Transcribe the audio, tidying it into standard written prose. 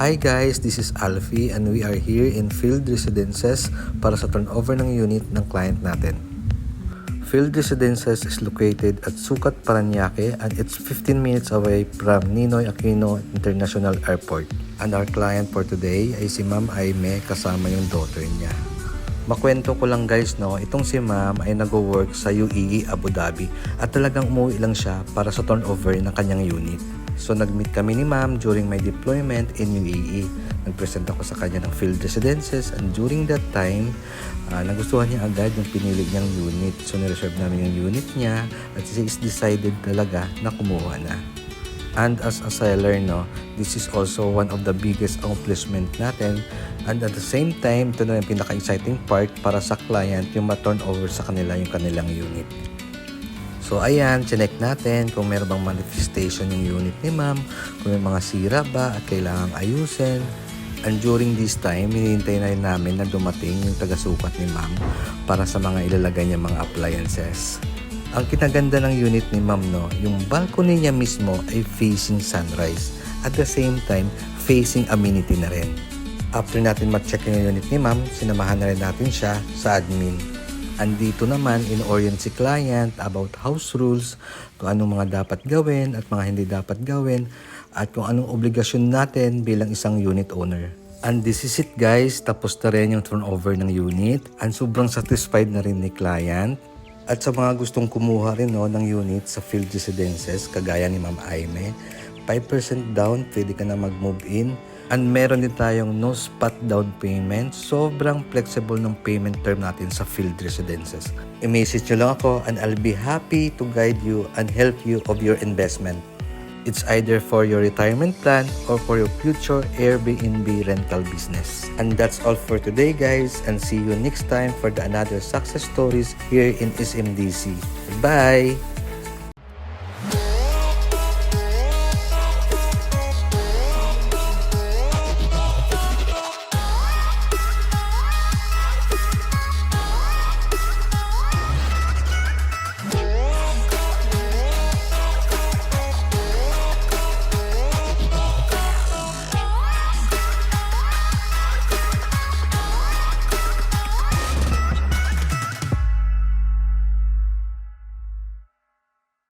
Hi guys, this is Alfie and we are here in Field Residences para sa turnover ng unit ng client natin. Field Residences is located at Sucat, Parañaque and it's 15 minutes away from Ninoy Aquino International Airport. And our client for today ay si Ma'am Aime kasama yung daughter niya. Makwento ko lang guys, no, itong si Ma'am ay nag-work sa UAE Abu Dhabi at talagang umuwi lang siya para sa turnover ng kanyang unit. So nag-meet kami ni Ma'am during my deployment in UAE. Nag-present ako sa kanya ng Field Residences and during that time, nagustuhan niya agad yung pinili niyang unit. So nireserve namin yung unit niya at she is decided talaga na kumuha na. And as a seller, no, this is also one of the biggest accomplishment natin. And at the same time, ito na yung pinaka-exciting part para sa client yung ma-turn over sa kanila yung kanilang unit. So ayan, chinek natin kung meron bang manifestation yung unit ni Ma'am, kung may mga sira ba at kailangang ayusin. And during this time, hinihintay na rin namin na dumating yung taga-sukat ni Ma'am para sa mga ilalagay niya mga appliances. Ang kinaganda ng unit ni Ma'am, no, yung balcony niya mismo ay facing sunrise. At the same time, facing amenity na rin. After natin ma-check yung unit ni Ma'am, sinamahan na rin natin siya sa admin. Andito naman in-orient si client about house rules, kung anong mga dapat gawin at mga hindi dapat gawin, at kung anong obligasyon natin bilang isang unit owner. And this is it guys, tapos na rin yung turnover ng unit, and sobrang satisfied na rin ni client. At sa mga gustong kumuha rin ng unit sa Field Residences, kagaya ni Ma'am Aime, 5% down, pwede ka na mag-move in. And meron din tayong no spot down payment. Sobrang flexible ng payment term natin sa Field Residences. I-message nyo lang ako and I'll be happy to guide you and help you of your investment. It's either for your retirement plan or for your future Airbnb rental business. And that's all for today guys, and see you next time for another success stories here in SMDC. Bye!